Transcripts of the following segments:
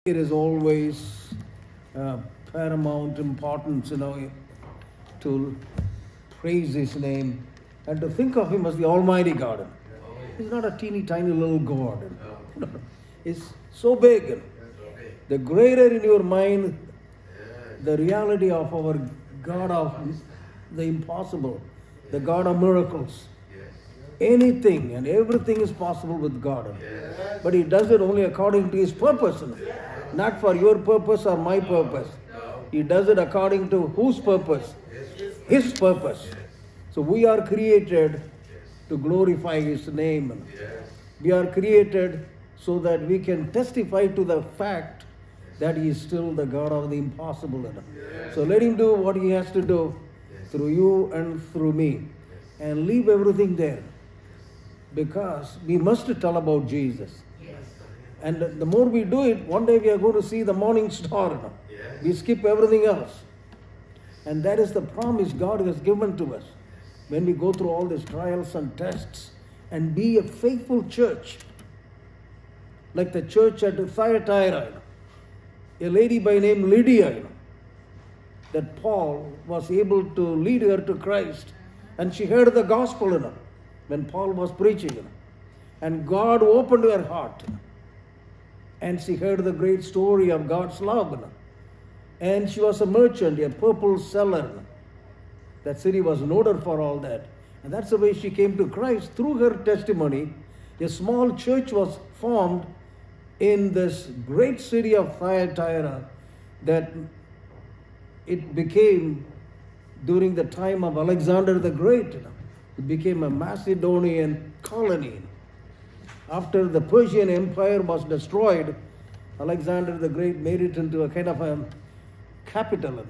It is always paramount importance, to praise His name and to think of Him as the Almighty God. He's not a teeny tiny little God. It's so big. The greater in your mind, the reality of our God of the impossible, the God of miracles. Anything and everything is possible with God. But He does it only according to His purpose. Not for your purpose or my purpose. He does it according to whose purpose? His purpose. So we are created to glorify His name. We are created so that we can testify to the fact that He is still the God of the impossible. So let Him do what He has to do through you and through me. And leave everything there. Because we must tell about Jesus. And the more we do it, one day we are going to see the morning star. We skip everything else. And that is the promise God has given to us. When we go through all these trials and tests and be a faithful church. Like the church at Thyatira. A lady by name Lydia. That Paul was able to lead her to Christ. And she heard the gospel when Paul was preaching. And God opened her heart. And she heard the great story of God's love. And she was a merchant, a purple seller. That city was noted for all that. And that's the way she came to Christ. Through her testimony, a small church was formed in this great city of Thyatira that it became during the time of Alexander the Great. It became a Macedonian colony. After the Persian Empire was destroyed, Alexander the Great made it into a kind of a capital,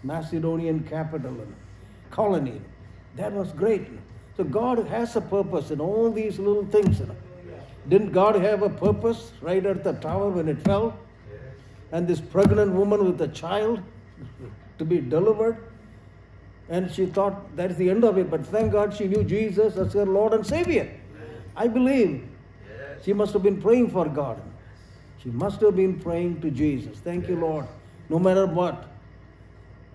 Macedonian capital, colony. That was great. So God has a purpose in all these little things. Didn't God have a purpose right at the tower when it fell? And this pregnant woman with a child to be delivered? And she thought that's the end of it. But thank God she knew Jesus as her Lord and Savior. I believe she must have been praying for God. She must have been praying to Jesus. Thank you, Lord. No matter what.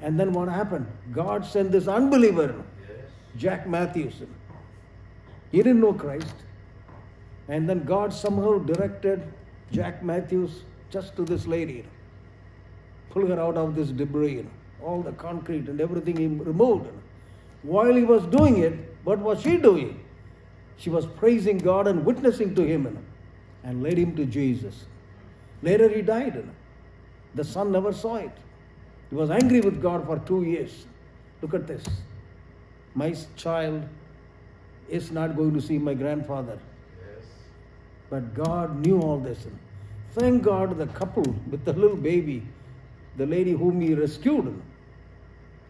And then what happened? God sent this unbeliever, Jack Matthews. He didn't know Christ. And then God somehow directed Jack Matthews just to this lady. Pull her out of this debris. All the concrete and everything he removed. While he was doing it, what was she doing? She was praising God and witnessing to Him and led him to Jesus. Later he died. The son never saw it. He was angry with God for 2 years. Look at this. My child is not going to see my grandfather. But God knew all this. Thank God the couple with the little baby, the lady whom He rescued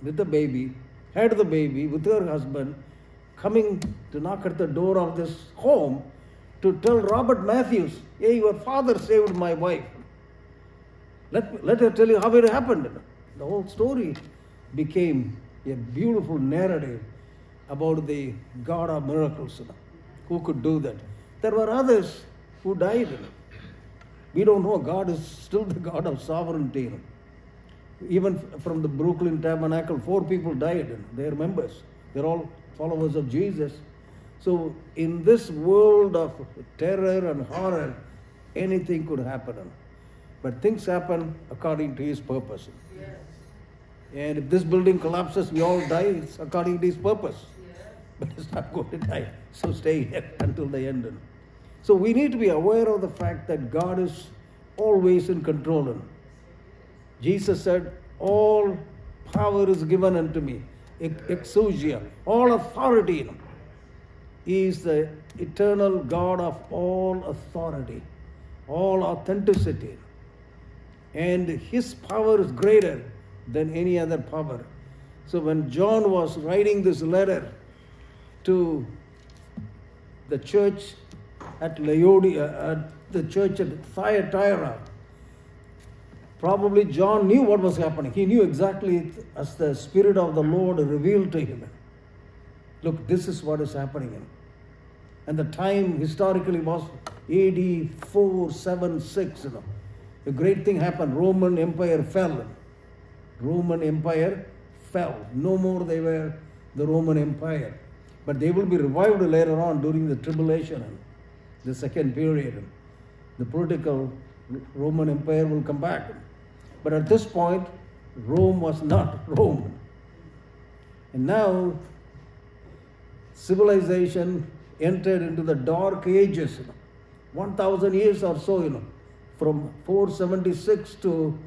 with the baby, had the baby with her husband, coming to knock at the door of this home to tell Robert Matthews, hey, your father saved my wife. Let her tell you how it happened. The whole story became a beautiful narrative about the God of miracles. Who could do that? There were others who died. We don't know. God is still the God of sovereignty. Even from the Brooklyn Tabernacle, 4 people died. They are members. They're all followers of Jesus. So in this world of terror and horror, anything could happen. But things happen according to His purpose. Yes. And if this building collapses, we all die, it's according to His purpose. Yes. But it's not going to die. So stay here until the end. So we need to be aware of the fact that God is always in control. Jesus said, all power is given unto me. Exousia, all authority. He is the eternal God of all authority, all authenticity. And His power is greater than any other power. So when John was writing this letter to the church at Laodicea, the church at Thyatira, probably John knew what was happening. He knew exactly as the Spirit of the Lord revealed to him. Look, this is what is happening. And the time historically was AD 476. a great thing happened. Roman Empire fell. Roman Empire fell. No more they were the Roman Empire. But they will be revived later on during the tribulation, the second period. The political Roman Empire will come back. But at this point, Rome was not Roman. And now, civilization entered into the dark ages. 1,000 years or so, from 476 to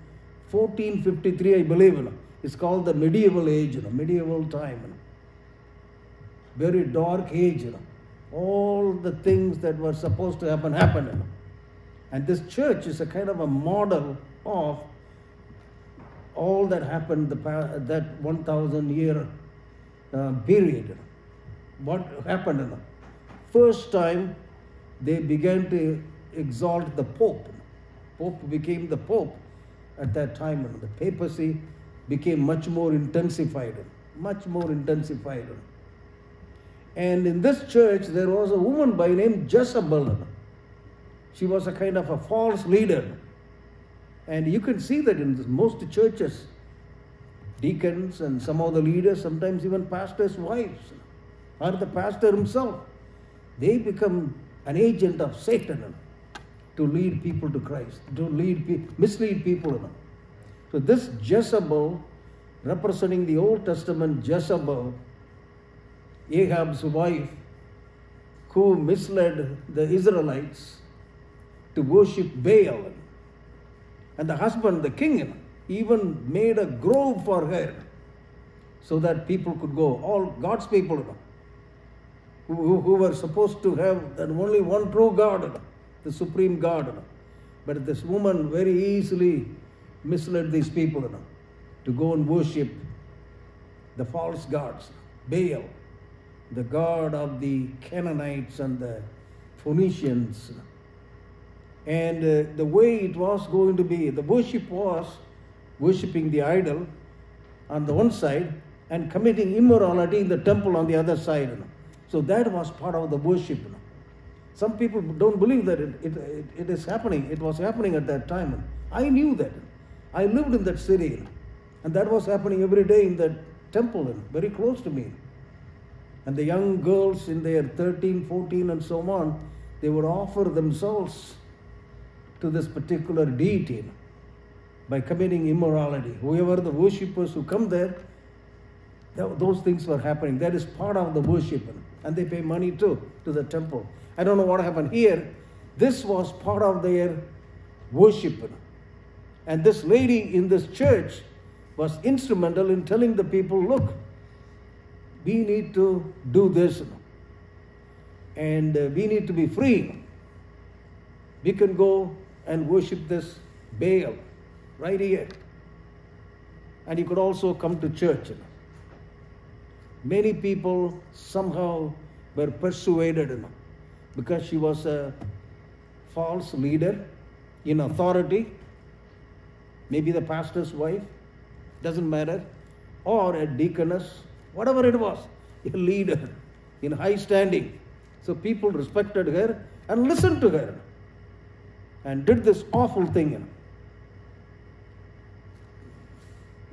1453, I believe. It's called the medieval age, medieval time. Very dark age. All the things that were supposed to happen happened. And this church is a kind of a model of all that happened that 1,000-year period. What happened? First time they began to exalt the Pope. Pope became the Pope at that time. The papacy became much more intensified. And in this church, there was a woman by name Jezebel. She was a kind of a false leader. And you can see that in most churches, deacons and some of the leaders, sometimes even pastors' wives, or the pastor himself, they become an agent of Satan to lead people to Christ, to mislead people. So this Jezebel, representing the Old Testament Jezebel, Ahab's wife, who misled the Israelites to worship Baal. And the husband, the king, even made a grove for her so that people could go, all God's people, who were supposed to have only one true God, the supreme God. But this woman very easily misled these people to go and worship the false gods, Baal, the god of the Canaanites and the Phoenicians. And the way it was going to be, the worship was worshiping the idol on the one side and committing immorality in the temple on the other side. So that was part of the worship. Some people don't believe that it is happening. It was happening at that time. I knew that. I lived in that city. And that was happening every day in that temple, very close to me. And the young girls in their 13, 14 and so on, they would offer themselves to this particular deity by committing immorality. Whoever the worshippers who come there, those things were happening. That is part of the worship. And they pay money too to the temple. I don't know what happened here. This was part of their worship. And this lady in this church was instrumental in telling the people, look, we need to do this. And we need to be free. We can go and worship this Baal right here. And you could also come to church. Many people somehow were persuaded because she was a false leader in authority, maybe the pastor's wife, doesn't matter, or a deaconess, whatever it was, a leader in high standing. So people respected her and listened to her and did this awful thing.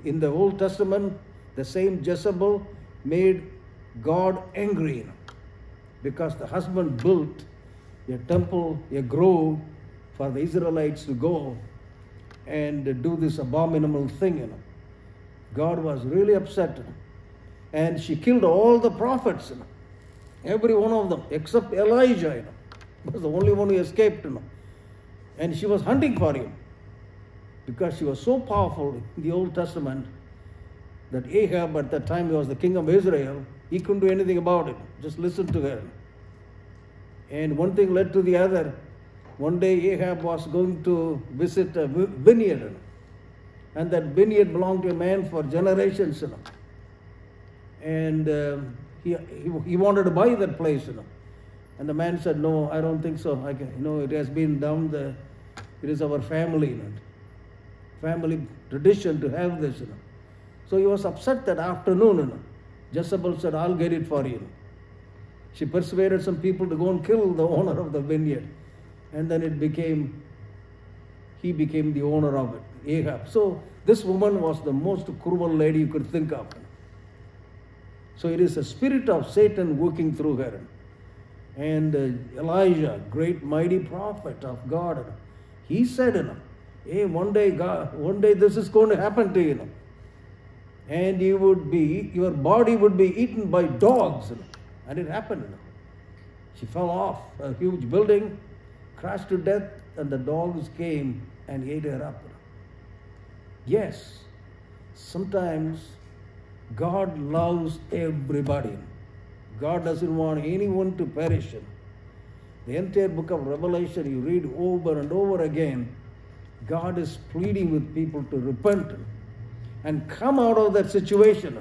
In the Old Testament, the same Jezebel made God angry because the husband built a temple, a grove for the Israelites to go and do this abominable thing. God was really upset. And she killed all the prophets, every one of them, except Elijah. Was the only one who escaped. And she was hunting for him because she was so powerful in the Old Testament that Ahab, at that time he was the king of Israel, he couldn't do anything about it. Just listen to her. And one thing led to the other. One day Ahab was going to visit a vineyard. And that vineyard belonged to a man for generations. And he wanted to buy that place. And the man said, no, I don't think so. It has been down it is our family tradition to have this. So he was upset that afternoon. Jezebel said, I'll get it for you. She persuaded some people to go and kill the owner of the vineyard. And then it became he became the owner of it, Ahab. So this woman was the most cruel lady you could think of. So it is a spirit of Satan working through her. And Elijah, great mighty prophet of God, he said, hey, one day this is going to happen to you. And your body would be eaten by dogs. And it happened. She fell off a huge building, crashed to death, and the dogs came and ate her up. Yes, sometimes God loves everybody. God doesn't want anyone to perish. The entire book of Revelation, you read over and over again, God is pleading with people to repent and come out of that situation.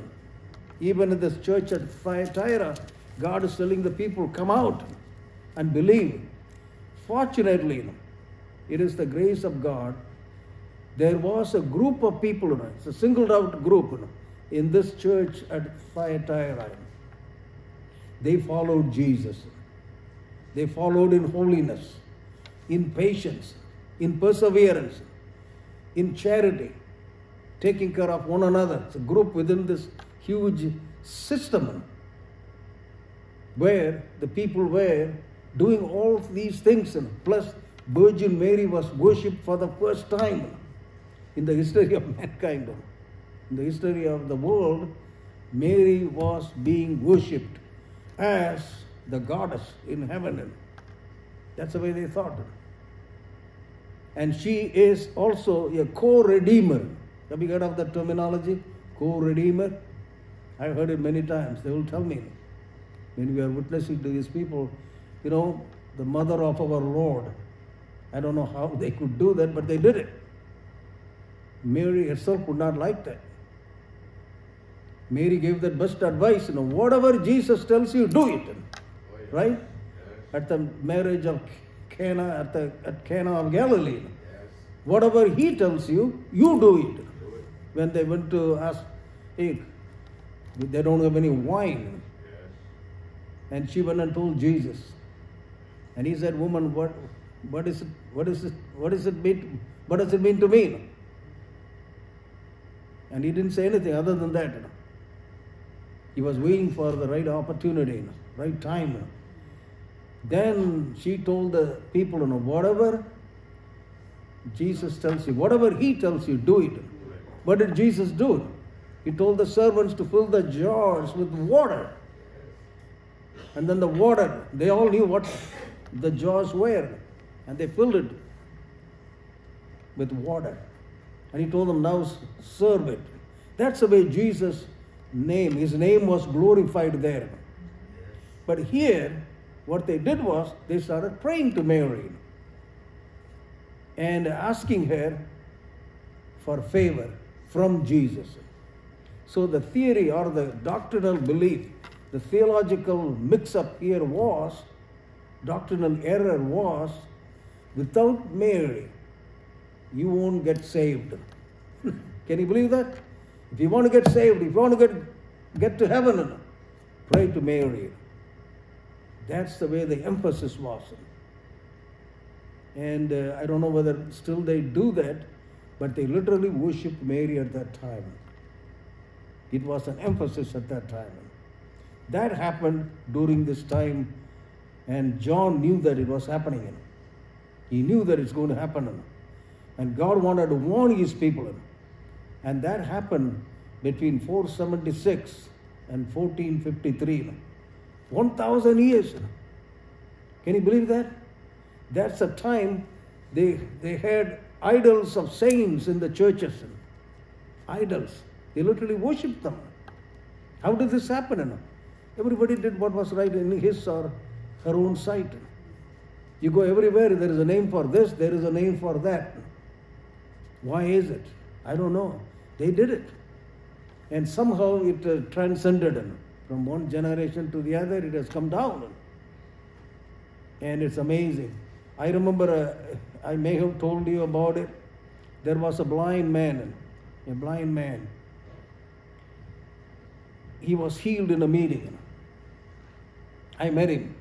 Even in this church at Thyatira, God is telling the people, come out and believe. Fortunately, it is the grace of God. There was a group of people, it's a singled out group in this church at Thyatira. They followed Jesus. They followed in holiness, in patience, in perseverance, in charity, taking care of one another. It's a group within this huge system where the people were doing all these things. Plus, Virgin Mary was worshipped for the first time in the history of mankind. In the history of the world, Mary was being worshipped as the goddess in heaven. That's the way they thought. And she is also a co-redeemer. Have you heard of that terminology? Co-redeemer? I've heard it many times. They will tell me when we are witnessing to these people, the mother of our Lord. I don't know how they could do that, but they did it. Mary herself would not like that. Mary gave that best advice, whatever Jesus tells you, do it. Right? At the marriage of Cana, at Cana of Galilee. Whatever he tells you, you do it. When they went to ask, hey, they don't have any wine. And she went and told Jesus. And he said, woman, what does it mean to me? And he didn't say anything other than that. He was waiting for the right opportunity, right time. Then she told the people, whatever Jesus tells you, whatever he tells you, do it. What did Jesus do? He told the servants to fill the jars with water. And then the water, they all knew what the jars were. And they filled it with water. And he told them, now serve it. That's the way Jesus' his name was glorified there. But here, what they did was, they started praying to Mary and asking her for favor from Jesus. So the theory or the doctrinal belief, the theological mix-up here was, doctrinal error was, without Mary, you won't get saved. Can you believe that? If you want to get saved, if you want to get to heaven, pray to Mary. That's the way the emphasis was. And I don't know whether still they do that, but they literally worshiped Mary at that time. It was an emphasis at that time. That happened during this time, and John knew that it was happening. He knew that it's going to happen. And God wanted to warn his people. And that happened between 476 and 1453. 1,000 years. Can you believe that? That's a time they had idols of saints in the churches. Idols. They literally worshipped them. How did this happen? Everybody did what was right in his or her own sight. You go everywhere, there is a name for this, there is a name for that. Why is it? I don't know. They did it. And somehow it transcended. From one generation to the other, it has come down. And it's amazing. I remember, I may have told you about it. There was a blind man. He was healed in a meeting. I met him.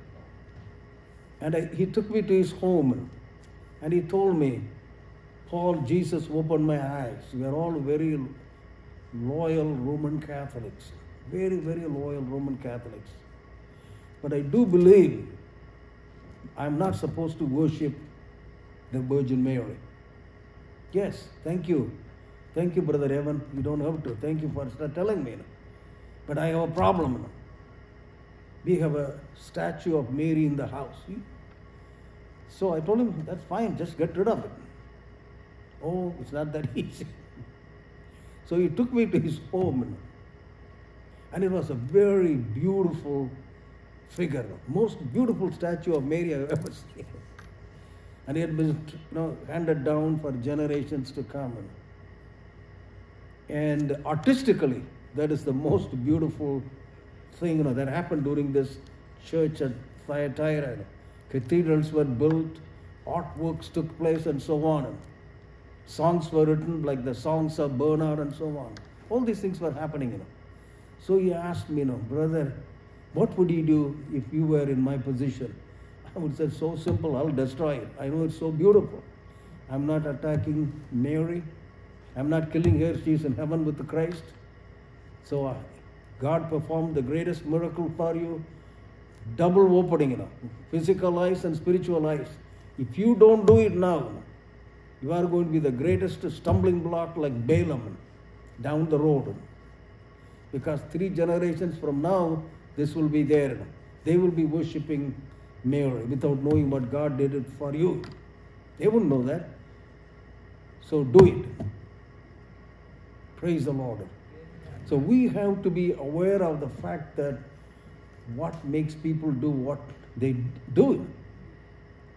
And he took me to his home. And he told me, Paul, Jesus opened my eyes. We are all very loyal Roman Catholics. Very, very loyal Roman Catholics. But I do believe I'm not supposed to worship the Virgin Mary. Yes, thank you. Thank you, Brother Evan. You don't have to. Thank you for telling me. But I have a problem. We have a statue of Mary in the house. So I told him, that's fine, just get rid of it. Oh, it's not that easy. So he took me to his home. And it was a very beautiful figure, most beautiful statue of Mary I've ever seen. And it had been handed down for generations to come. And artistically, that is the most beautiful thing that happened during this church at Thyatira. Cathedrals were built, artworks took place, and so on. Songs were written like the songs of Bernard and so on. All these things were happening. So he asked me, brother, what would you do if you were in my position? I would say, so simple, I'll destroy it. I know it's so beautiful. I'm not attacking Mary. I'm not killing her. She's in heaven with Christ. So God performed the greatest miracle for you. Double opening, physical eyes and spiritual eyes. If you don't do it now, you are going to be the greatest stumbling block like Balaam down the road. Because 3 generations from now, this will be there. They will be worshipping Mary without knowing what God did it for you. They wouldn't know that. So do it. Praise the Lord. So we have to be aware of the fact that what makes people do what they do.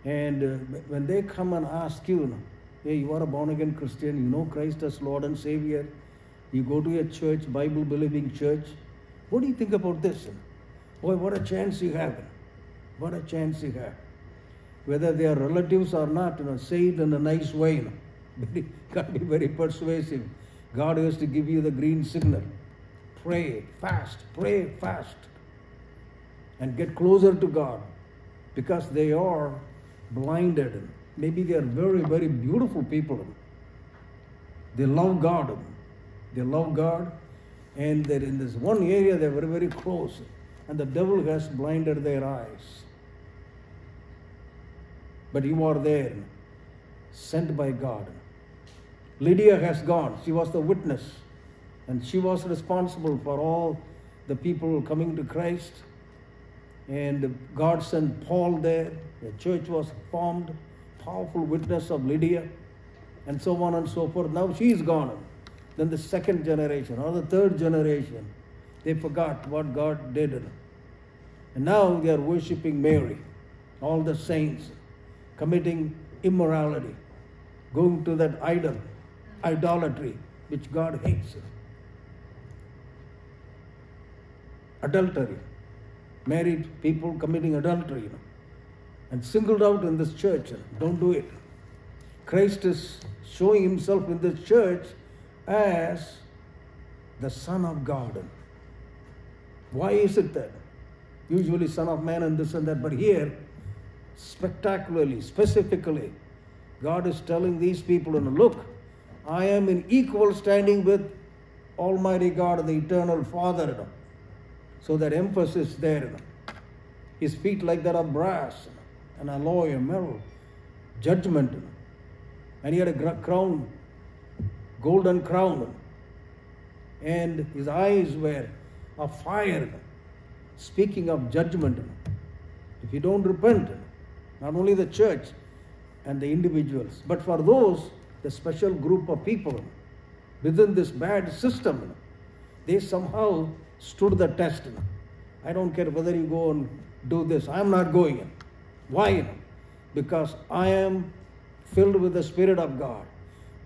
And when they come and ask you, hey, you are a born-again Christian, you know Christ as Lord and Savior, you go to a church, Bible-believing church, what do you think about this? Boy, what a chance you have. What a chance you have. Whether they are relatives or not, say it in a nice way. Got to be very persuasive. God has to give you the green signal. Pray fast, and get closer to God, because they are blinded. Maybe they are very, very beautiful people. They love God. They love God, and they're in this one area they're very, very close, and the devil has blinded their eyes. But you are there, sent by God. Lydia has gone. She was the witness, and she was responsible for all the people coming to Christ. And God sent Paul there. The church was formed. Powerful witness of Lydia, and so on and so forth. Now she is gone. Then the second generation or the third generation, they forgot what God did. And now they are worshipping Mary, all the saints, committing immorality, going to that idolatry, which God hates. Adultery, married people committing adultery, and singled out in this church. Don't do it. Christ is showing himself in this church as the Son of God. Why is it that? Usually Son of Man and this and that, but here, spectacularly, specifically, God is telling these people, look, I am in equal standing with Almighty God, the Eternal Father. So that emphasis there. His feet like that of brass, and alloy, a metal, judgment. And he had a crown, golden crown. And his eyes were of fire, speaking of judgment. If you don't repent, not only the church and the individuals, but for those, the special group of people within this bad system, they somehow stood the test. I don't care whether you go and do this. I'm not going. Why? Because I am filled with the Spirit of God.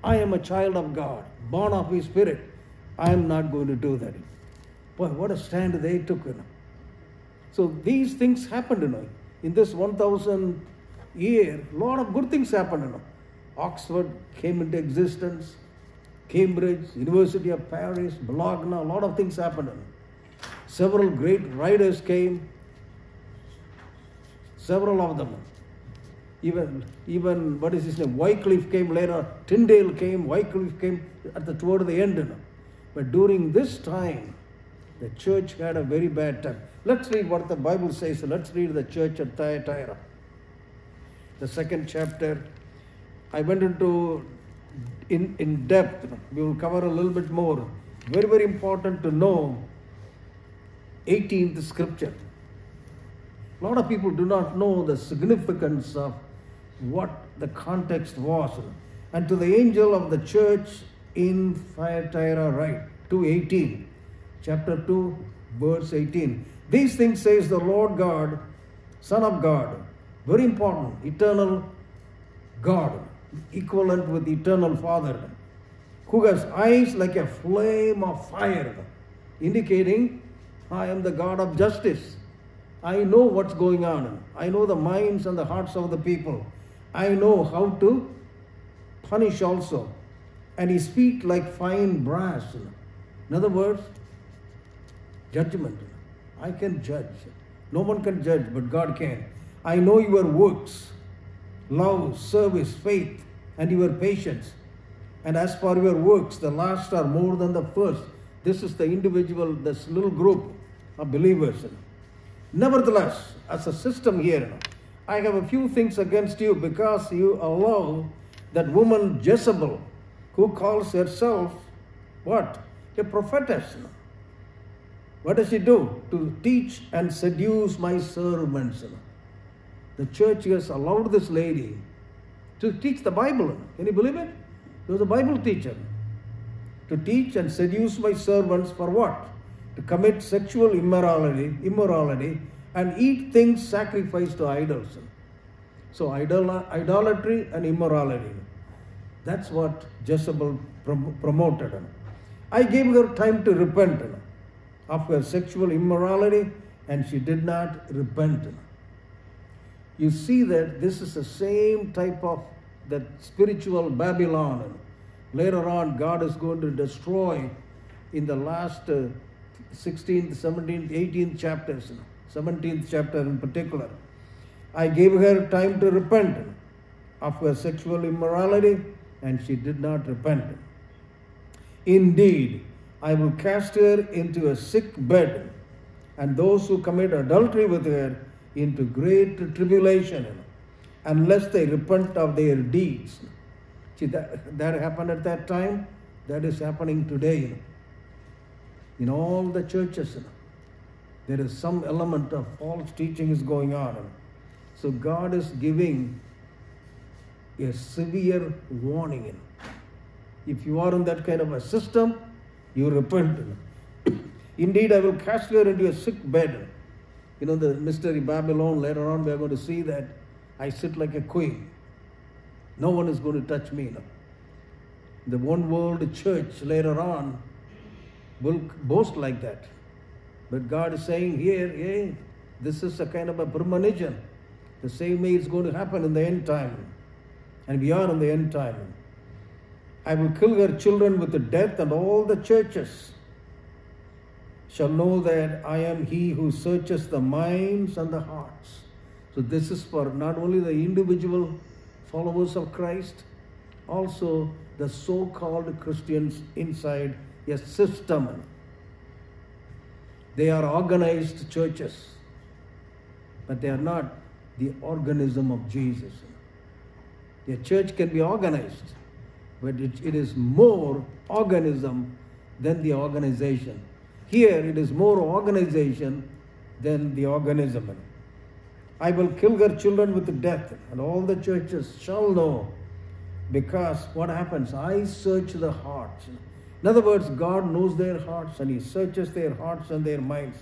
I am a child of God, born of His Spirit. I am not going to do that. Boy, what a stand they took. So these things happened. In this 1,000 year, a lot of good things happened. Oxford came into existence, Cambridge, University of Paris, Bologna, a lot of things happened. Several great writers came, several of them. Even what is his name? Wycliffe came later. Tyndale came. Wycliffe came toward the end. But during this time, the church had a very bad time. Let's read what the Bible says. Let's read the church at Thyatira. The 2nd chapter. I went into in depth. We will cover a little bit more. Very, very important to know 18th scripture. A lot of people do not know the significance of what the context was. And to the angel of the church in Thyatira write, 2:18, chapter 2, verse 18. These things says the Lord God, Son of God, very important, eternal God, equivalent with eternal Father, who has eyes like a flame of fire, indicating, I am the God of justice. I know what's going on. I know the minds and the hearts of the people. I know how to punish also. And his feet like fine brass. In other words, judgment. I can judge. No one can judge, but God can. I know your works, love, service, faith, and your patience. And as for your works, the last are more than the first. This is the individual, this little group of believers. Nevertheless, as a system here, I have a few things against you because you allow that woman Jezebel, who calls herself, what? A prophetess. What does she do? To teach and seduce my servants. The church has allowed this lady to teach the Bible. Can you believe it? She was a Bible teacher. To teach and seduce my servants for what? To commit sexual immorality and eat things sacrificed to idols. So idolatry and immorality. That's what Jezebel promoted. I gave her time to repent of her sexual immorality, and she did not repent. You see that this is the same type of that spiritual Babylon. Later on, God is going to destroy in the last 16th, 17th, 18th chapters, 17th chapter in particular. I gave her time to repent of her sexual immorality, and she did not repent. Indeed, I will cast her into a sick bed, and those who commit adultery with her into great tribulation, unless they repent of their deeds. See, that happened at that time. That is happening today. In all the churches, there is some element of false teaching is going on. So God is giving a severe warning. If you are in that kind of a system, you repent. Indeed, I will cast her into a sick bed. You know, the mystery Babylon, later on we are going to see that I sit like a queen. No one is going to touch me. The one world church later on will boast like that. But God is saying here, hey, this is a kind of a premonition. The same way it's going to happen in the end time. And we are in the end time. I will kill her children with the death, and all the churches shall know that I am he who searches the minds and the hearts. So this is for not only the individual followers of Christ, also the so-called Christians inside a system. They are organized churches, but they are not the organism of Jesus. A church can be organized, but it is more organism than the organization. Here it is more organization than the organism. I will kill their children with death, and all the churches shall know, because what happens? I search the hearts. In other words, God knows their hearts, and He searches their hearts and their minds.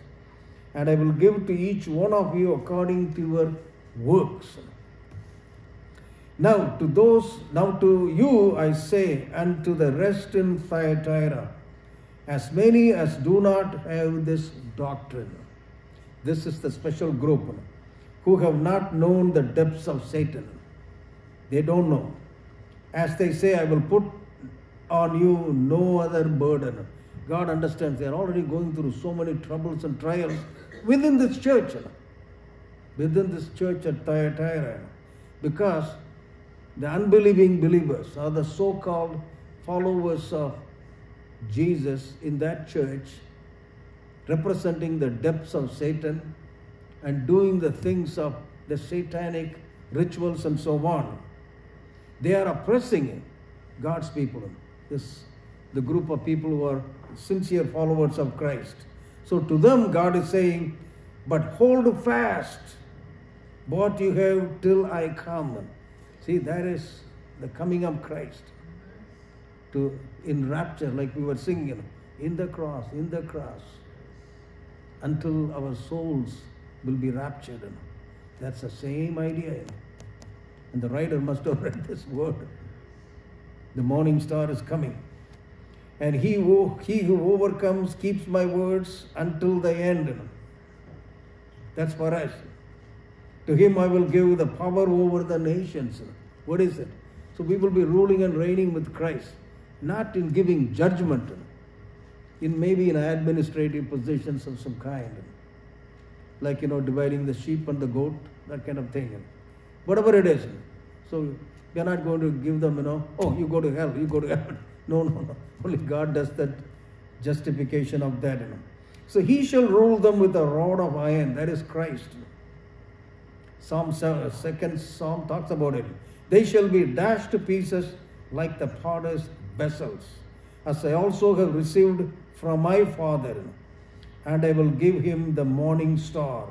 And I will give to each one of you according to your works. Now to you I say, and to the rest in Thyatira, as many as do not have this doctrine. This is the special group who have not known the depths of Satan. They don't know. As they say, I will put on you no other burden. God understands they are already going through so many troubles and trials within this church. Within this church at Thyatira. because the unbelieving believers or the so-called followers of Jesus in that church, representing the depths of Satan and doing the things of the satanic rituals and so on, they are oppressing God's people. The group of people who are sincere followers of Christ. So to them, God is saying, but hold fast what you have till I come. See, that is the coming of Christ. In rapture, like we were singing, in the cross, until our souls will be raptured. That's the same idea. And the writer must have read this word. The morning star is coming. And he who overcomes keeps my words until the end. That's for us. To him I will give the power over the nations. What is it? So we will be ruling and reigning with Christ, not in giving judgment, maybe in administrative positions of some kind, like, dividing the sheep and the goat, that kind of thing. Whatever it is. So we are not going to give them, oh, you go to hell, you go to heaven. No. Only God does that justification of that. So he shall rule them with a rod of iron. That is Christ. Psalm 7, second Psalm talks about it. They shall be dashed to pieces like the potter's vessels, as I also have received from my Father, and I will give him the morning star.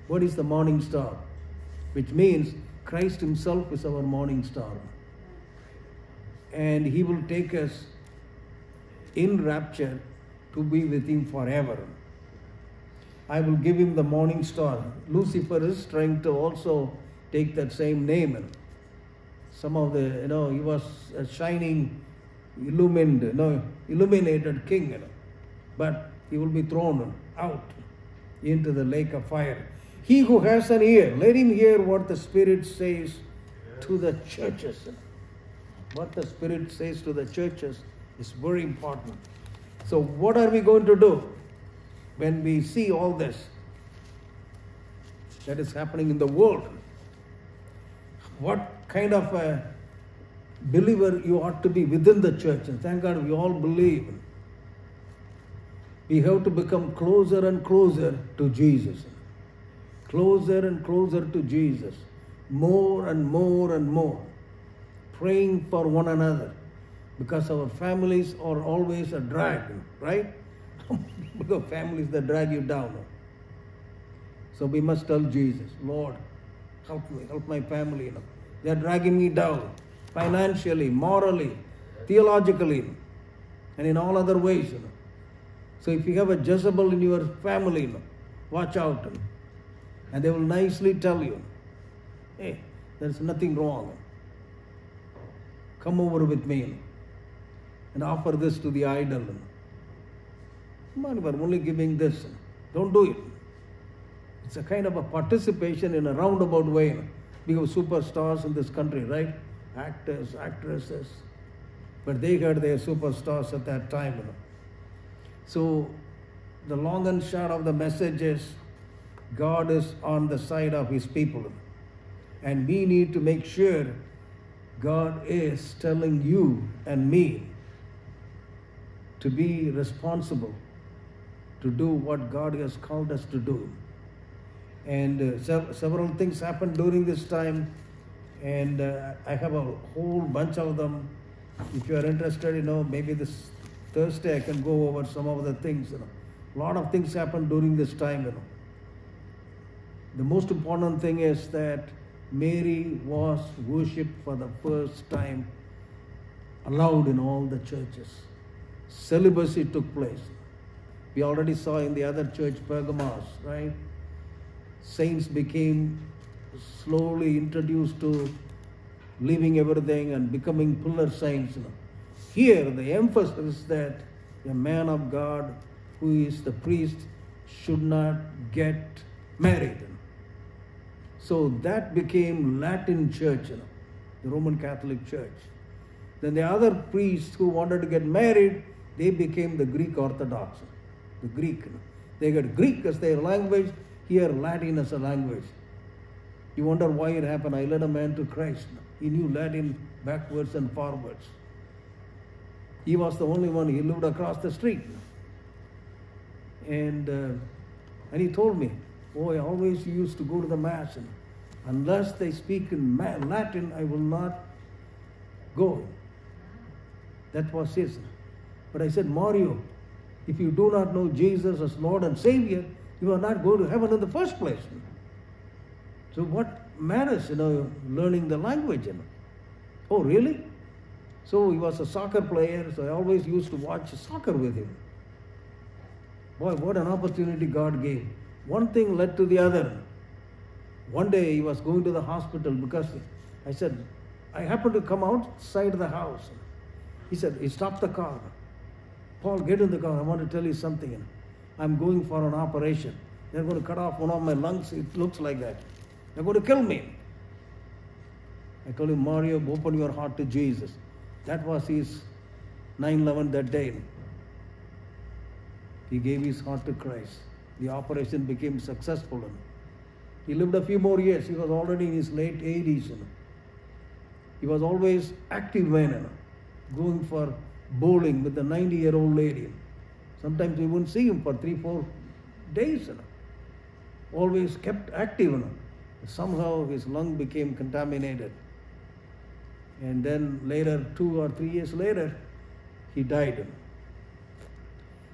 What is the morning star? Which means Christ himself is our morning star. And he will take us in rapture to be with him forever. I will give him the morning star. Lucifer is trying to also take that same name. Some of the, he was a shining, illuminated king, but he will be thrown out into the lake of fire. He who has an ear, let him hear what the Spirit says to the churches. What the Spirit says to the churches is very important. So what are we going to do when we see all this that is happening in the world? What kind of a believer you ought to be within the church? And thank God we all believe. We have to become closer and closer to Jesus. Closer and closer to Jesus. More and more and more. Praying for one another. Because our families are always a drag, right? Because families that drag you down. So we must tell Jesus, Lord, help me, help my family. They are dragging me down financially, morally, theologically, and in all other ways. So if you have a Jezebel in your family, watch out. And they will nicely tell you, hey, there's nothing wrong. Come over with me and offer this to the idol. Come on, we're only giving this. Don't do it. It's a kind of a participation in a roundabout way. We have superstars in this country, right? Actors, actresses. But they had their superstars at that time. So the long and short of the message is God is on the side of his people. And we need to make sure God is telling you and me to be responsible, to do what God has called us to do. And several things happened during this time, and I have a whole bunch of them. If you are interested, maybe this Thursday I can go over some of the things. A lot of things happened during this time. The most important thing is that Mary was worshipped for the first time allowed in all the churches. Celibacy took place. We already saw in the other church, Pergamos, right? Saints became slowly introduced to leaving everything and becoming pillar saints. Here, the emphasis is that a man of God who is the priest should not get married. So that became Latin church, the Roman Catholic Church. Then the other priests who wanted to get married, they became the Greek Orthodox, the Greek. They got Greek as their language, here Latin as a language. You wonder why it happened. I led a man to Christ. He knew Latin backwards and forwards. He was the only one. He lived across the street. And he told me, oh, I always used to go to the Mass. And unless they speak in Latin, I will not go. That was his. But I said, Mario, if you do not know Jesus as Lord and Savior, you are not going to heaven in the first place. So what matters, learning the language? Oh, really? So he was a soccer player, so I always used to watch soccer with him. Boy, what an opportunity God gave. One thing led to the other. One day he was going to the hospital because I said, I happened to come outside the house. He said, he stopped the car. Paul, get in the car. I want to tell you something. I'm going for an operation. They're going to cut off one of my lungs. It looks like that. They're going to kill me. I told him, Mario, open your heart to Jesus. That was his 9/11 that day. He gave his heart to Christ. The operation became successful. He lived a few more years. He was already in his late 80s. He was always active man, going for bowling with a 90-year-old lady. Sometimes we wouldn't see him for 3-4 days. Always kept active. Somehow his lung became contaminated. And then later, 2 or 3 years later, he died.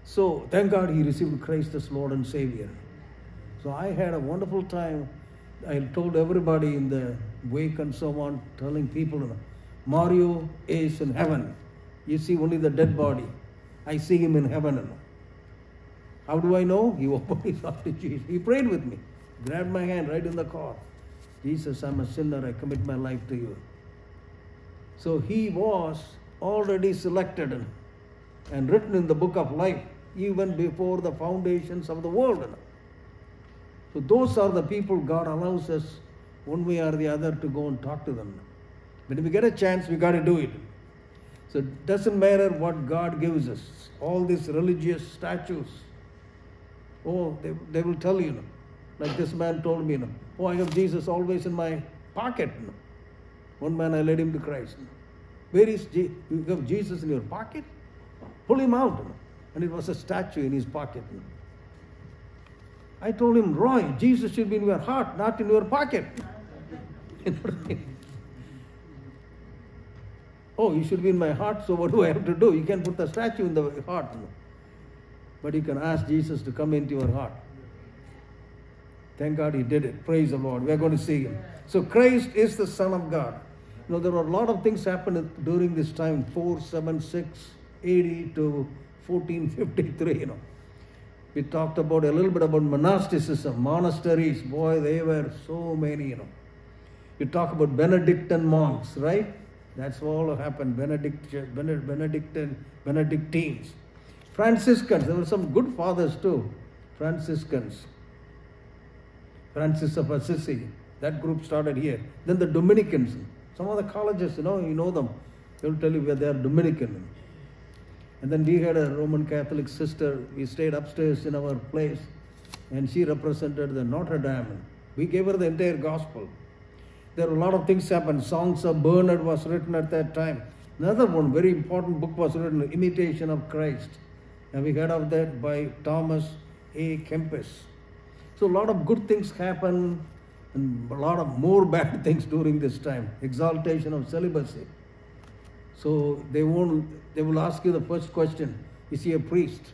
So thank God he received Christ as Lord and Savior. So I had a wonderful time. I told everybody in the wake and so on, telling people, Mario is in heaven. You see only the dead body. I see him in heaven. How do I know? He opened his heart to Jesus. He prayed with me, grabbed my hand right in the car. Jesus, I'm a sinner. I commit my life to you. So he was already selected and written in the book of life even before the foundations of the world. So those are the people God allows us one way or the other to go and talk to them. When we get a chance, we got to do it. So it doesn't matter what God gives us. All these religious statues, oh, they will tell you, like this man told me, oh, I have Jesus always in my pocket. One man, I led him to Christ. Where is you have Jesus in your pocket? Pull him out. And it was a statue in his pocket. I told him, Roy, Jesus should be in your heart, not in your pocket. Oh, you should be in my heart, so what do I have to do? You can put the statue in the heart. But you can ask Jesus to come into your heart. Thank God he did it. Praise the Lord. We are going to see him. So Christ is the Son of God. There were a lot of things happened during this time, 476 AD to 1453. We talked about a little bit about monasticism, monasteries. Boy, they were so many. You talk about Benedictine monks, right? That's all happened. Benedictines. Franciscans. There were some good fathers too. Franciscans. Francis of Assisi. That group started here. Then the Dominicans. Some of the colleges, you know them. They'll tell you where they are Dominican. And then we had a Roman Catholic sister. We stayed upstairs in our place. And she represented the Notre Dame. We gave her the entire gospel. There were a lot of things happened. Songs of Bernard was written at that time. Another one, very important book was written, Imitation of Christ. And we heard of that by Thomas A. Kempis. So a lot of good things happened and a lot of more bad things during this time. Exaltation of celibacy. So they will ask you the first question, is he a priest?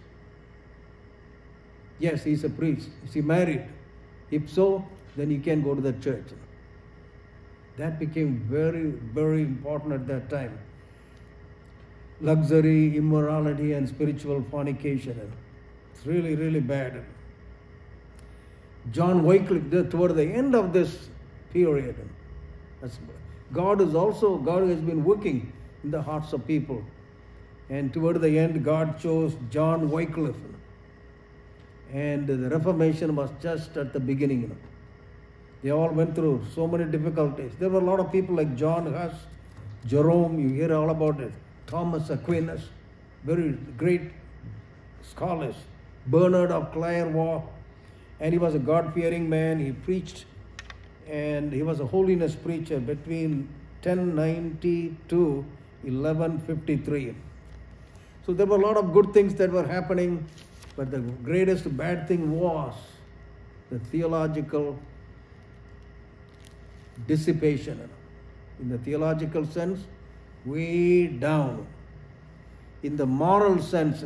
Yes, he's a priest. Is he married? If so, then you can go to the church. That became very, very important at that time. Luxury, immorality, and spiritual fornication. It's really, really bad. John Wycliffe, toward the end of this period, God has been working in the hearts of people. And toward the end, God chose John Wycliffe. And the Reformation was just at the beginning. They all went through so many difficulties. There were a lot of people like John Huss, Jerome, you hear all about it, Thomas Aquinas, very great scholars, Bernard of Clairvaux, and he was a God-fearing man. He preached and he was a holiness preacher between 1090 to 1153. So there were a lot of good things that were happening, but the greatest bad thing was the theological dissipation. In the theological sense, way down. In the moral sense,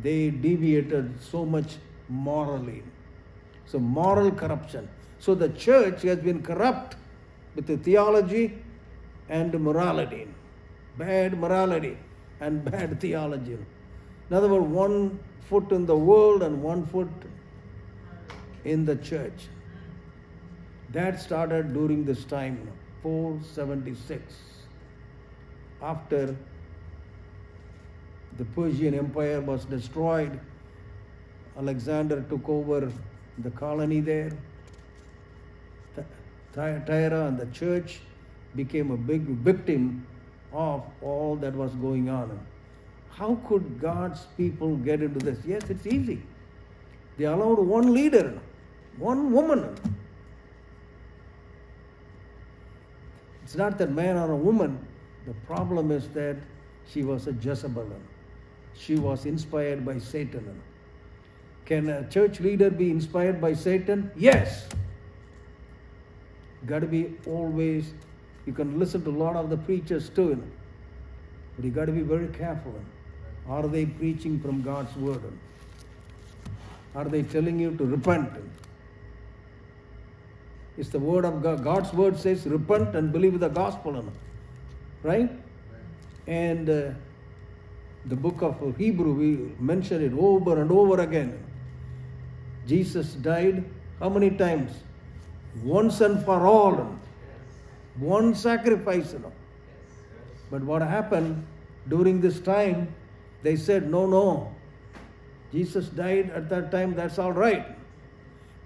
they deviated so much morally. So moral corruption. So the church has been corrupt with the theology and morality. Bad morality and bad theology. In other words, 1 foot in the world and 1 foot in the church. That started during this time, 476. After the Persian Empire was destroyed, Alexander took over the colony there. Thyatira and the church became a big victim of all that was going on. How could God's people get into this? Yes, it's easy. They allowed one leader, one woman. It's not that man or a woman. The problem is that she was a Jezebel. She was inspired by Satan. Can a church leader be inspired by Satan? Yes. Got to be always, you can listen to a lot of the preachers too, but you got to be very careful. Are they preaching from God's word? Are they telling you to repent? It's the word of God. God's word says repent and believe the gospel. Right? And the book of Hebrew, we mention it over and over again. Jesus died how many times? Once and for all. One sacrifice. But what happened during this time, they said, no, Jesus died at that time, that's all right.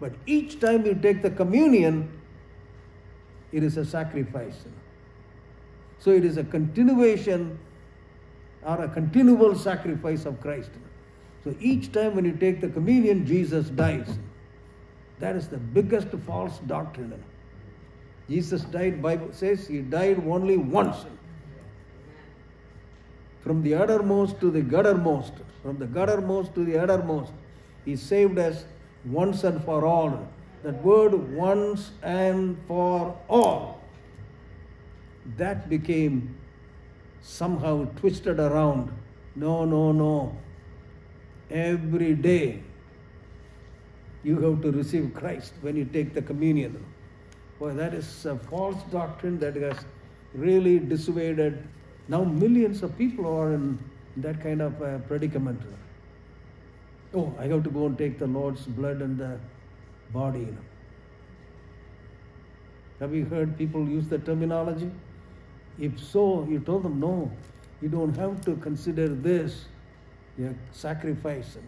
But each time you take the communion, it is a sacrifice. So it is a continuation or a continual sacrifice of Christ. So each time when you take the communion, Jesus dies. That is the biggest false doctrine. Jesus died, Bible says he died only once. From the uttermost to the guttermost, from the guttermost to the uttermost, he saved us once and for all. That word once and for all, that became somehow twisted around. No. Every day you have to receive Christ when you take the communion. Boy, that is a false doctrine that has really dissuaded. Now millions of people are in that kind of predicament. Oh, I have to go and take the Lord's blood and the body. Have you heard people use the terminology? If so, you told them, no, you don't have to consider this a sacrifice.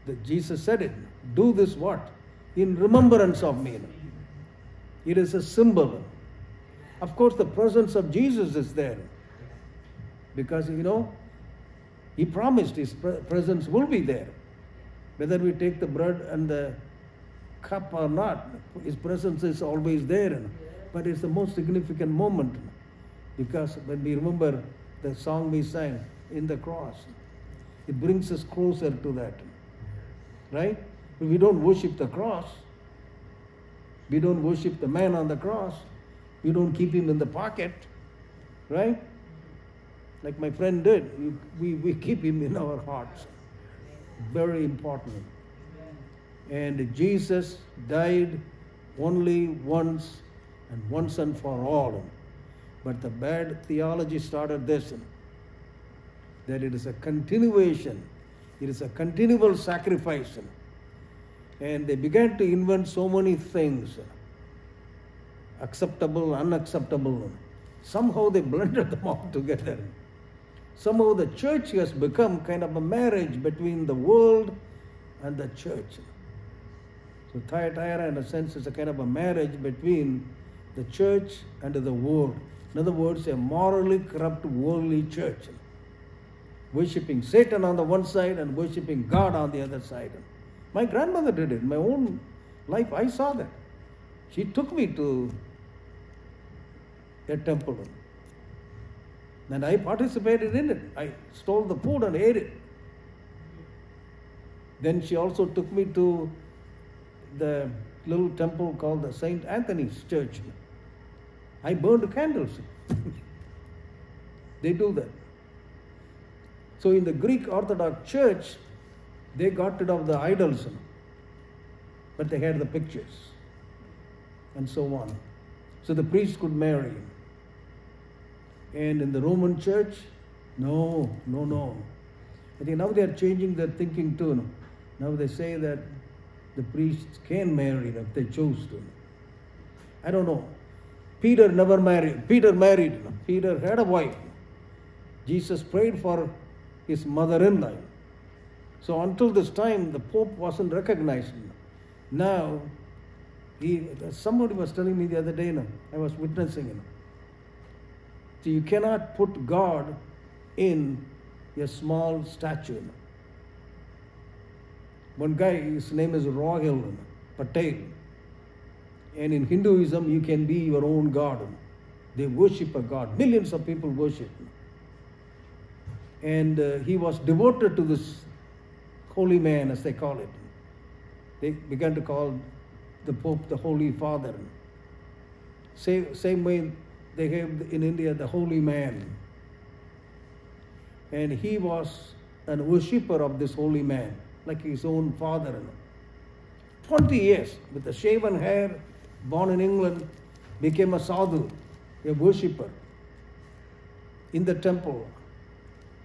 That Jesus said it. Do this what? In remembrance of me. It is a symbol. Of course, the presence of Jesus is there. Because, he promised his presence will be there. Whether we take the bread and the cup or not, his presence is always there. But it's the most significant moment. Because when we remember the song we sang, In the Cross, it brings us closer to that. Right? We don't worship the cross. We don't worship the man on the cross. We don't keep him in the pocket. Right? Like my friend did. We keep him in our hearts. Very important. And Jesus died only once and once and for all. But the bad theology started this, that it is a continuation. It is a continual sacrifice. And they began to invent so many things. Acceptable, unacceptable. Somehow they blended them all together. Somehow the church has become kind of a marriage between the world and the church. So Thyatira, in a sense, is a kind of a marriage between the church and the world. In other words, a morally corrupt worldly church. Worshipping Satan on the one side and worshipping God on the other side. My grandmother did it. My own life. I saw that. She took me to a temple. And I participated in it. I stole the food and ate it. Then she also took me to the little temple called the St. Anthony's Church. I burned candles. They do that. So in the Greek Orthodox Church, they got rid of the idols, but they had the pictures and so on. So the priest could marry. And in the Roman Church, no. I think now they are changing their thinking too. Now they say that the priests can marry if they choose to. I don't know. Peter never married. Peter married. Peter had a wife. Jesus prayed for his mother-in-law. So until this time, the Pope wasn't recognized. Now, somebody was telling me the other day, I was witnessing. So you cannot put God in a small statue. One guy, his name is Rahul Patel. And in Hinduism, you can be your own God. They worship a God. Millions of people worship. And he was devoted to this holy man, as they call it. They began to call the Pope the Holy Father. Same way they have in India the holy man. And he was a worshipper of this holy man, like his own father. 20 years with the shaven hair, born in England, became a sadhu, a worshipper in the temple,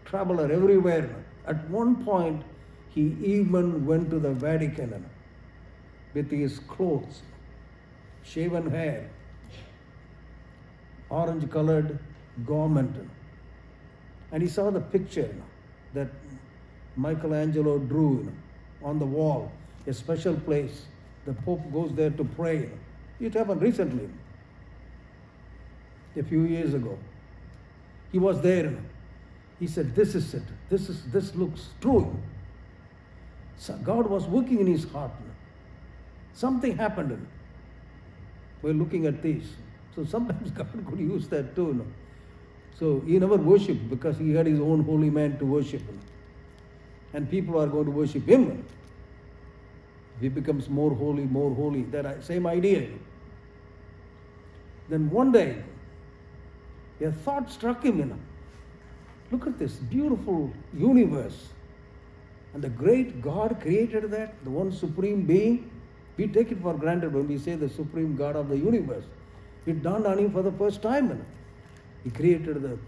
traveler everywhere. At one point, he even went to the Vatican with his clothes, shaven hair, orange-colored garment. And he saw the picture that Michelangelo drew on the wall, a special place. The Pope goes there to pray. It happened recently, a few years ago. He was there. He said, this is it. This looks true. So God was working in his heart. Something happened. We're looking at this. So sometimes God could use that too. So he never worshipped because he had his own holy man to worship. And people are going to worship him. He becomes more holy. That same idea. Then one day, a thought struck him. Look at this beautiful universe. And the great God created that, the one supreme being. We take it for granted when we say the supreme God of the universe. It dawned on him for the first time. He created the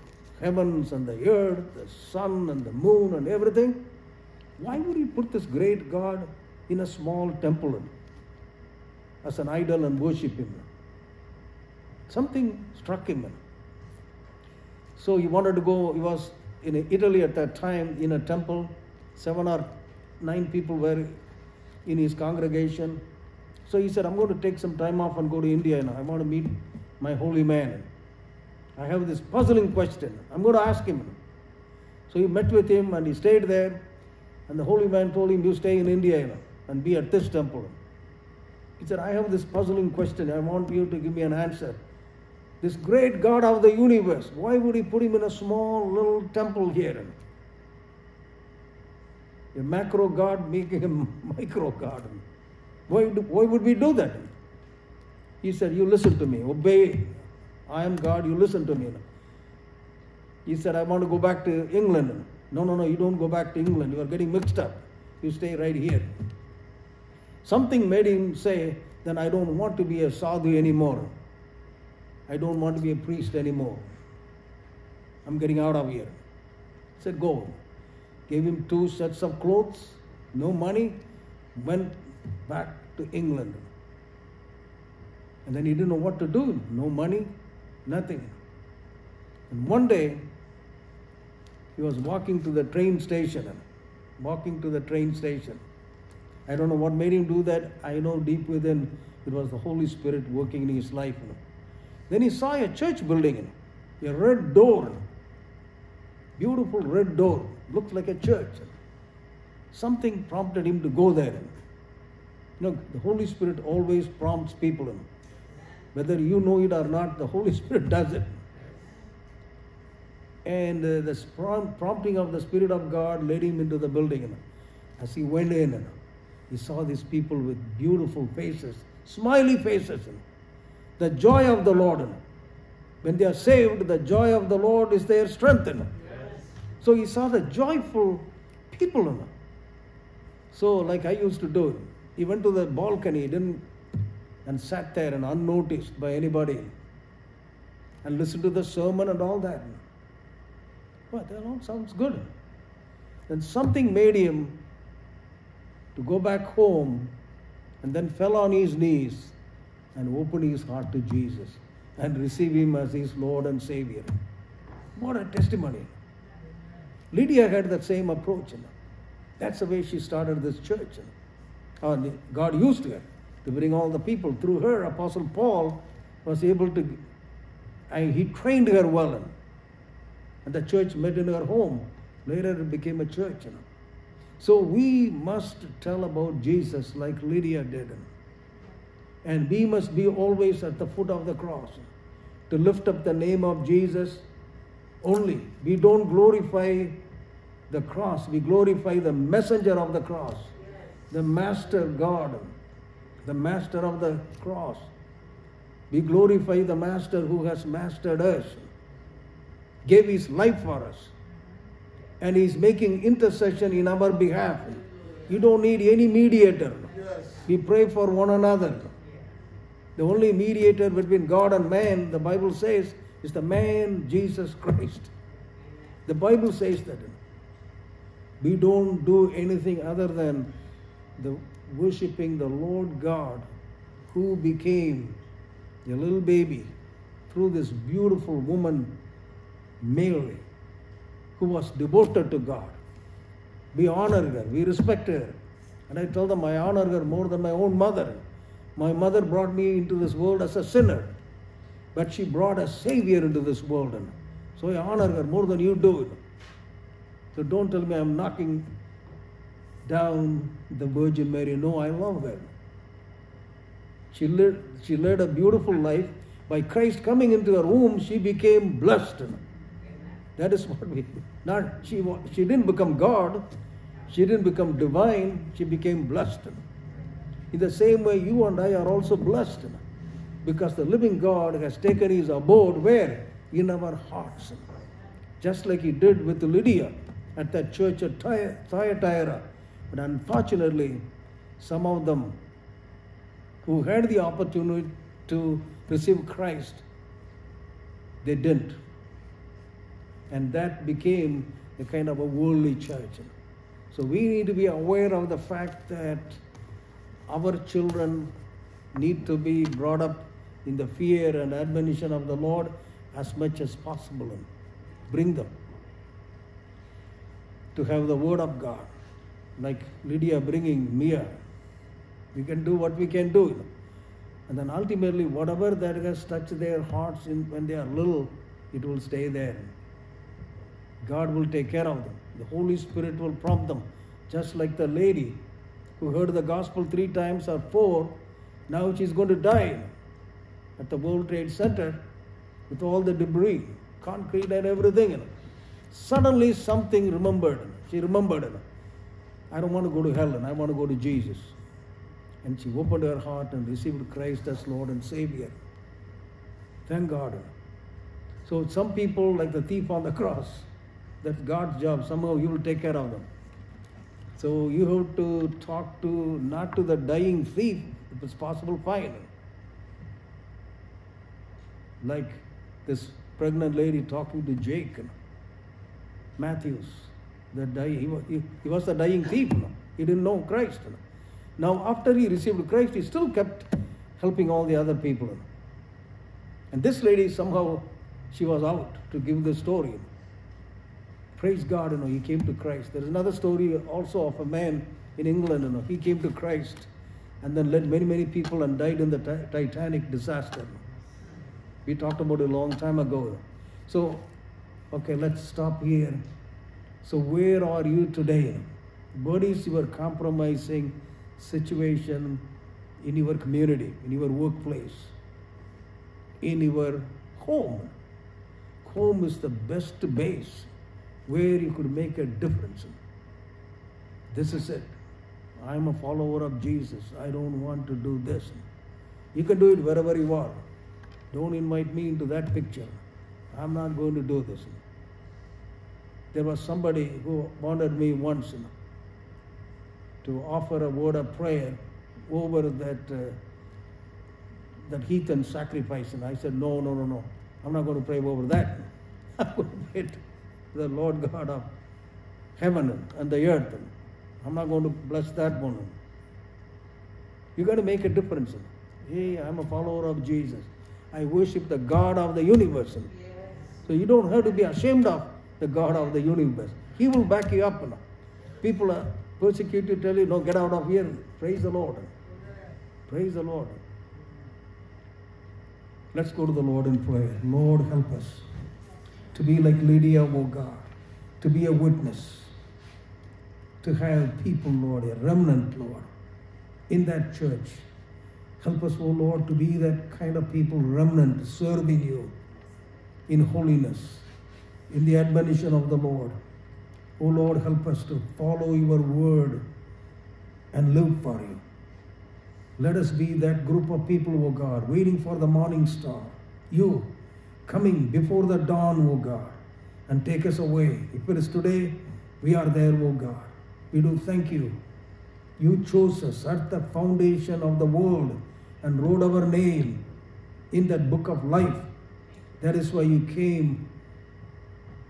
heavens and the earth, the sun and the moon and everything. Why would he put this great God in a small temple as an idol and worship him? Something struck him. So he wanted to go. He was in Italy at that time in a temple. 7 or 9 people were in his congregation. So he said, I'm going to take some time off and go to India. I want to meet my holy man. I have this puzzling question. I'm going to ask him. So he met with him and he stayed there. And the holy man told him, you stay in India and be at this temple. He said, I have this puzzling question. I want you to give me an answer. This great God of the universe, why would he put him in a small little temple here? A macro God making a micro God. Why would we do that? He said, you listen to me, obey. I am God, you listen to me. He said, I want to go back to England. No, you don't go back to England. You are getting mixed up. You stay right here. Something made him say, then I don't want to be a sadhu anymore. I don't want to be a priest anymore. I'm getting out of here. He said, go. Gave him 2 sets of clothes, no money, went back to England. And then he didn't know what to do. No money, nothing. And one day, he was walking to the train station. I don't know what made him do that. I know deep within, it was the Holy Spirit working in his life. Then he saw a church building, a red door, beautiful red door, looked like a church. Something prompted him to go there. The Holy Spirit always prompts people. Whether you know it or not, the Holy Spirit does it. And the prompting of the Spirit of God led him into the building. As he went in, he saw these people with beautiful faces, smiley faces. The joy of the Lord. When they are saved, the joy of the Lord is their strength. So he saw the joyful people. So like I used to do, he went to the balcony and sat there and unnoticed by anybody and listened to the sermon and all that. Well, that all sounds good. Then something made him to go back home and then fell on his knees and open his heart to Jesus and receive him as his Lord and Savior. What a testimony. Lydia had that same approach. That's the way she started this church. God used her to bring all the people. Through her, Apostle Paul was able to, and he trained her well. And the church met in her home. Later it became a church. So we must tell about Jesus like Lydia did. And we must be always at the foot of the cross to lift up the name of Jesus only. We don't glorify the cross. We glorify the messenger of the cross, the master God, the master of the cross. We glorify the master who has mastered us, gave his life for us, and he's making intercession in our behalf. You don't need any mediator. We pray for one another. The only mediator between God and man, the Bible says, is the man Jesus Christ. The Bible says that. We don't do anything other than worshipping the Lord God who became a little baby through this beautiful woman, Mary, who was devoted to God. We honor her, we respect her. And I tell them I honor her more than my own mother. My mother brought me into this world as a sinner, but she brought a Savior into this world. So I honor her more than you do. So don't tell me I'm knocking down the Virgin Mary. No, I love her. She led a beautiful life. By Christ coming into her womb, she became blessed. That is what she didn't become God. She didn't become divine. She became blessed. In the same way, you and I are also blessed, because the living God has taken his abode where? In our hearts. Just like he did with Lydia at that church at Thyatira. But unfortunately, some of them who had the opportunity to receive Christ, they didn't. And that became a kind of a worldly church. So we need to be aware of the fact that our children need to be brought up in the fear and admonition of the Lord as much as possible. Bring them to have the word of God. Like Lydia bringing Mia. We can do what we can do. And then ultimately, whatever that has touched their hearts when they are little, it will stay there. God will take care of them. The Holy Spirit will prompt them. Just like the lady who heard the gospel 3 times or 4, now she's going to die at the World Trade Center with all the debris, concrete and everything. Suddenly something she remembered. I don't want to go to hell, and I want to go to Jesus. And she opened her heart and received Christ as Lord and Savior. Thank God. So some people, like the thief on the cross, that's God's job. Somehow you will take care of them. So you have to talk not to the dying thief, if it's possible, fine. Like this pregnant lady talking to Jake, Matthews, he was the dying thief. He didn't know Christ. Now after he received Christ, he still kept helping all the other people. And this lady, somehow, she was out to give the story. Praise God, he came to Christ. There is another story also of a man in England, he came to Christ and then led many, many people and died in the Titanic disaster. We talked about it a long time ago. So, okay, let's stop here. So where are you today? What is your compromising situation in your community, in your workplace, in your home. Home is the best base where you could make a difference. This is it. I'm a follower of Jesus. I don't want to do this. You can do it wherever you are. Don't invite me into that picture. I'm not going to do this. There was somebody who wanted me once to offer a word of prayer over that heathen sacrifice. And I said, no. I'm not going to pray over that. I'm going to pray to the Lord God of heaven and the earth. I'm not going to bless that one. You got to make a difference. Hey, I'm a follower of Jesus. I worship the God of the universe. Yes. So you don't have to be ashamed of the God of the universe. He will back you up. People are persecuted, tell you, no, get out of here. Praise the Lord. Praise the Lord. Let's go to the Lord in prayer. Lord, help us to be like Lydia, oh God, to be a witness, to have people, Lord, a remnant, Lord, in that church. Help us, oh Lord, to be that kind of people, remnant, serving you in holiness, in the admonition of the Lord. Oh Lord, help us to follow your word and live for you. Let us be that group of people, oh God, waiting for the morning star. You coming before the dawn, oh God, and take us away. If it is today, we are there, oh God. We do thank you. You chose us at the foundation of the world and wrote our name in that book of life. That is why you came.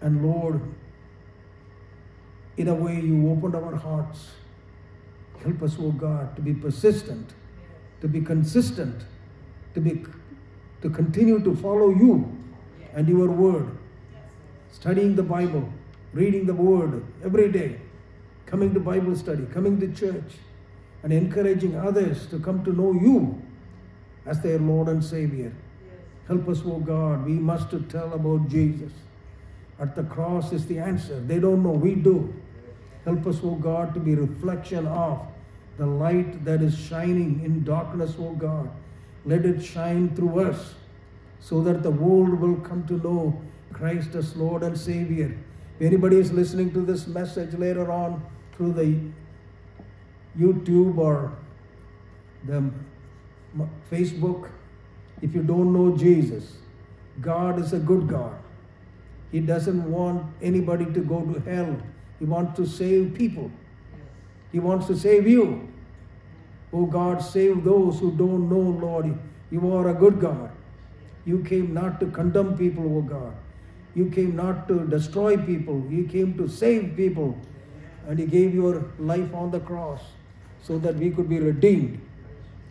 And Lord, in a way you opened our hearts. Help us, oh God, to be persistent, to be consistent, to continue to follow you and your word, studying the Bible, reading the word every day, coming to Bible study, coming to church, and encouraging others to come to know you as their Lord and Savior. Help us, oh God. We must tell about Jesus. At the cross is the answer. They don't know. We do. Help us, oh God, to be a reflection of the light that is shining in darkness, oh God. Let it shine through us so that the world will come to know Christ as Lord and Savior. If anybody is listening to this message later on through the YouTube or the Facebook, if you don't know Jesus, God is a good God. He doesn't want anybody to go to hell. He wants to save people. He wants to save you. Oh God, save those who don't know, Lord. You are a good God. You came not to condemn people, oh God. You came not to destroy people. You came to save people. And you gave your life on the cross so that we could be redeemed.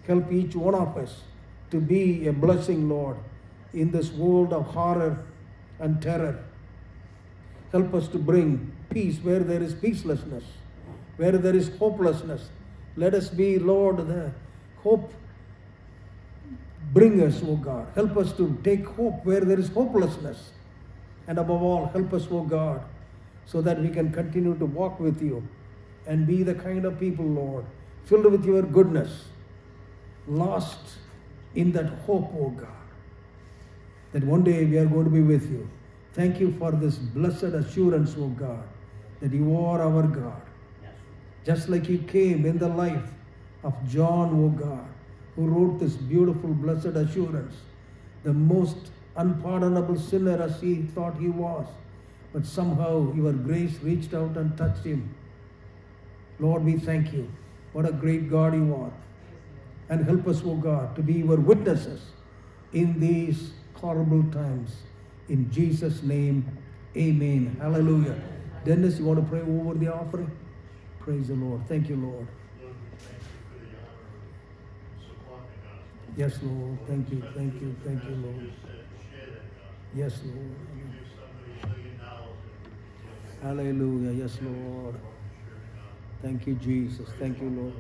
Help each one of us to be a blessing, Lord, in this world of horror and terror. Help us to bring peace where there is peacelessness, where there is hopelessness. Let us be, Lord, the hope bringers, oh God. Help us to take hope where there is hopelessness. And above all, help us, oh God, so that we can continue to walk with you and be the kind of people, Lord, filled with your goodness, lost in that hope, oh God, that one day we are going to be with you. Thank you for this blessed assurance, oh God, that you are our God. Just like you came in the life of John, oh God, who wrote this beautiful blessed assurance, the most unpardonable sinner as he thought he was, but somehow your grace reached out and touched him. Lord, we thank you. What a great God you are. And help us, oh God, to be your witnesses in these horrible times. In Jesus' name, amen. Hallelujah. Dennis, you want to pray over the offering? Praise the Lord. Thank you, Lord. Yes, Lord. Thank you, thank you, thank you, Lord. Yes, Lord. Hallelujah. Yes, Lord. Thank you, Jesus. Thank you, Lord.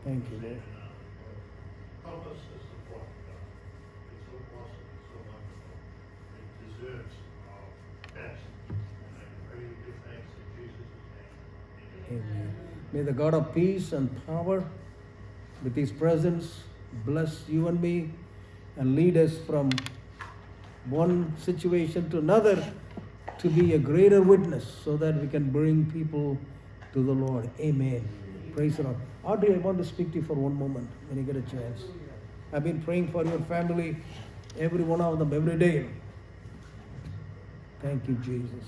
Thank you, Lord. Help us to support God. deserves our best. And I pray you give thanks in Jesus' name. Amen. May the God of peace and power, with His presence, bless you and me and lead us from one situation to another to be a greater witness so that we can bring people to the Lord. Amen. Praise the Lord. Audrey, I want to speak to you for one moment when you get a chance. I've been praying for your family, every one of them, every day. Thank you, Jesus.